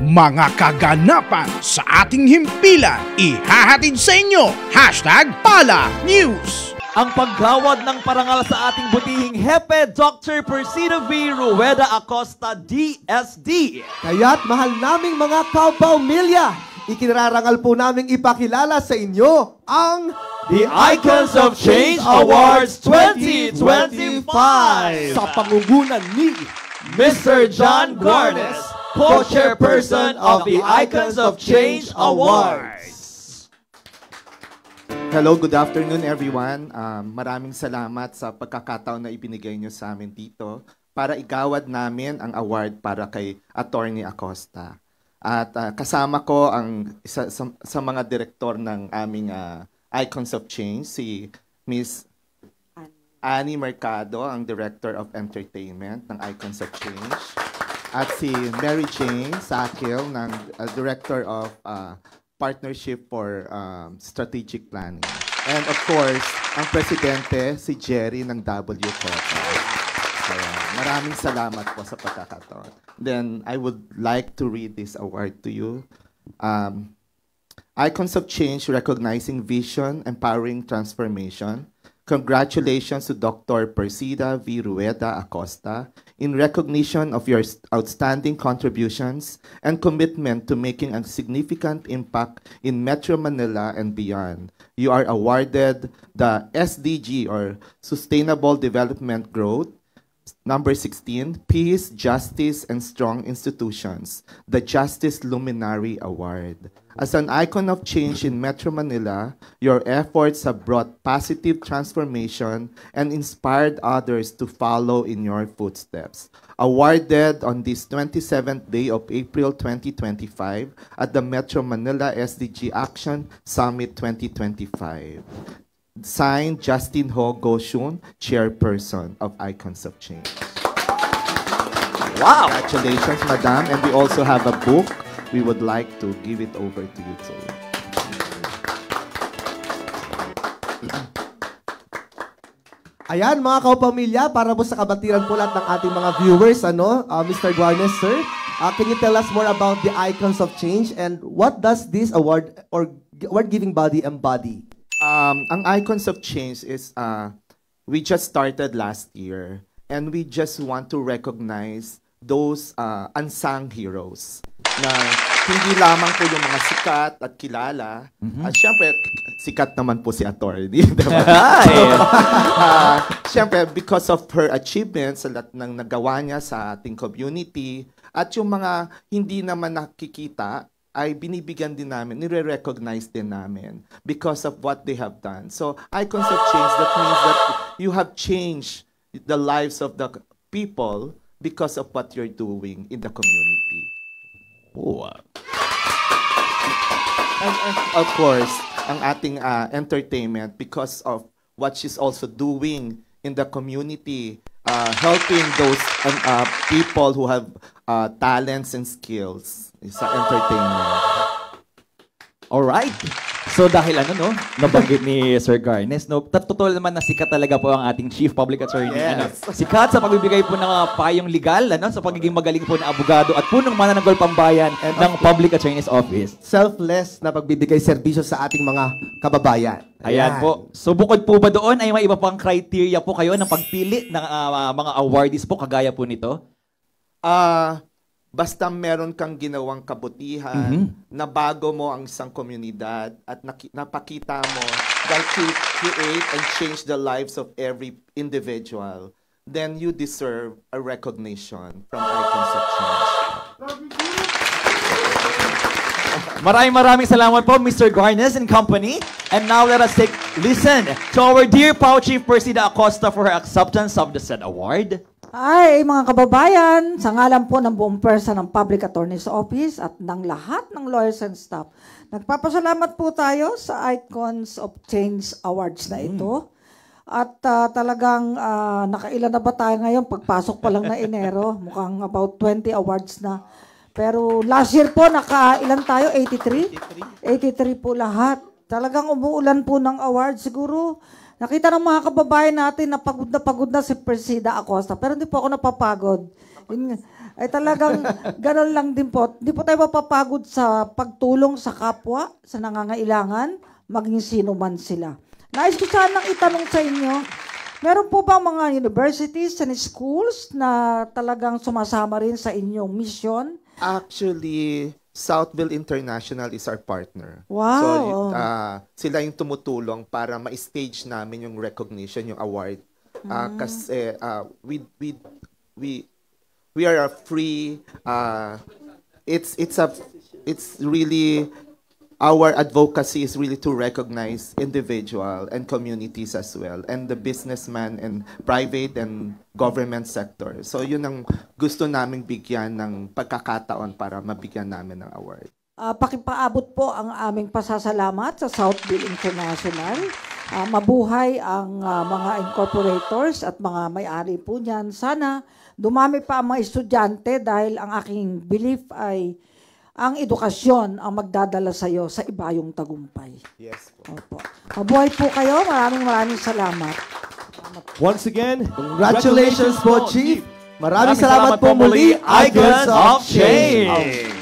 Mga kaganapan sa ating himpilan, ihahatid sa inyo, #PalaNews. Ang paggawad ng parangal sa ating butihing Hepe, Dr. Persida V. Rueda Acosta, DSD. Kaya't mahal naming mga kaupamilya, ikinararangal po naming ipakilala sa inyo ang The Icons of Change Awards 2025 sa pangungunan ni Mr. John Guarnes, co-chairperson of the Icons of Change Awards. Hello, good afternoon everyone. Maraming salamat sa pagkakataon na ibinigay nyo sa amin dito para igawad namin ang award para kay Attorney Acosta. At kasama ko ang isa sa mga direktor ng aming Icons of Change, si Miss Annie Mercado, ang Director of Entertainment ng Icons of Change. At si Mary Jane Sakil, ng Director of Partnership for Strategic Planning. And of course, ang presidente, si Jerry ng WCOTA. So, maraming salamat po sa pagkakataon. Then, I would like to read this award to you. Icons of Change, recognizing vision, empowering transformation. Congratulations to Dr. Persida V. Rueda Acosta in recognition of your outstanding contributions and commitment to making a significant impact in Metro Manila and beyond. You are awarded the SDG, or Sustainable Development Growth, number 16, Peace, Justice, and Strong Institutions, the Justice Luminary Award. As an icon of change in Metro Manila, your efforts have brought positive transformation and inspired others to follow in your footsteps. Awarded on this 27th day of April 2025 at the Metro Manila SDG Action Summit 2025. Signed, Justin Ho Goshun, Chairperson of Icons of Change. Wow! Congratulations, Madam. And we also have a book. We would like to give it over to you too. Ayan mga kaupamilya, para po sa kabatiran po lahat ng ating mga viewers, Mr. Guarnes, sir, can you tell us more about the Icons of Change and what does this award or award-giving body embody? Ang Icons of Change is, we just started last year and we just want to recognize those unsung heroes na hindi lamang po yung mga sikat at kilala. At syempre, sikat naman po si Attorney. Diba? Syempre, because of her achievements, sa lahat ng nagawa niya sa ating community, at yung mga hindi naman nakikita, ay binibigyan din namin, nire-recognize din namin because of what they have done. So, Icons of Change, that means that you have changed the lives of the people because of what you're doing in the community. Wow. And of course, ang ating entertainment because of what she's also doing in the community, helping those people who have talents and skills sa entertainment. Alright. So dahil nabanggit ni Sir Guarnes, totoo naman na sikat talaga po ang ating Chief Public Attorney. Yes. Sikat sa pagbibigay po ng payong legal, sa pagiging magaling po na abogado at punong manananggol pambayan ng Public Attorney's Office. Selfless na pagbibigay serbisyo sa ating mga kababayan. Ayan po. So bukod po ba doon ay may iba pang criteria po kayo ng pagpili ng mga awardees po kagaya po nito? Basta meron kang ginawang kabutihan, na bago mo ang isang komunidad at napakita mo that you create and change the lives of every individual, then you deserve a recognition from Icons of Change. Maraming salamat po, Mr. Guarnes and company. And now let us listen to our dear Pao Chief Persida Acosta for her acceptance of the said award. Ay, mga kababayan, sa ngalan po ng buong pwersa ng Public Attorney's Office at ng lahat ng lawyers and staff, nagpapasalamat po tayo sa Icons of Change Awards na ito. At talagang nakailan na ba tayo ngayon? Pagpasok pa lang na Enero, mukhang about 20 awards na. Pero last year po, nakailan tayo? 83? 83 po lahat. Talagang umuulan po ng awards. Siguro Nakita ng mga kababayan natin na pagod na si Presida Acosta, pero hindi po ako napapagod. Ay talagang gano'n lang din po. Hindi po tayo mapapagod sa pagtulong sa kapwa, sa nangangailangan, maging sino man sila. Nais ko sanang itanong sa inyo, meron po ba mga universities and schools na talagang sumasama rin sa inyong mission? Actually, Southville International is our partner. Wow. So, sila yung tumutulong para ma-stage namin yung recognition, yung award. Kasi we are a free, it's really, our advocacy is really to recognize individual and communities as well, and the businessman and private and government sector. So yun ang gusto naming bigyan ng pagkakataon para mabigyan namin ng award. Pakipaabot po ang aming pasasalamat sa Southville International. Mabuhay ang mga incorporators at mga may-ari po niyan. Sana dumami pa ang mga estudyante dahil ang aking belief ay ang edukasyon ang magdadala sa iyo sa ibayong tagumpay. Yes po. Opo. Mabuhay po kayo. Maraming salamat. Once again, Congratulations po, Chief. Maraming salamat po muli, Icons of Change.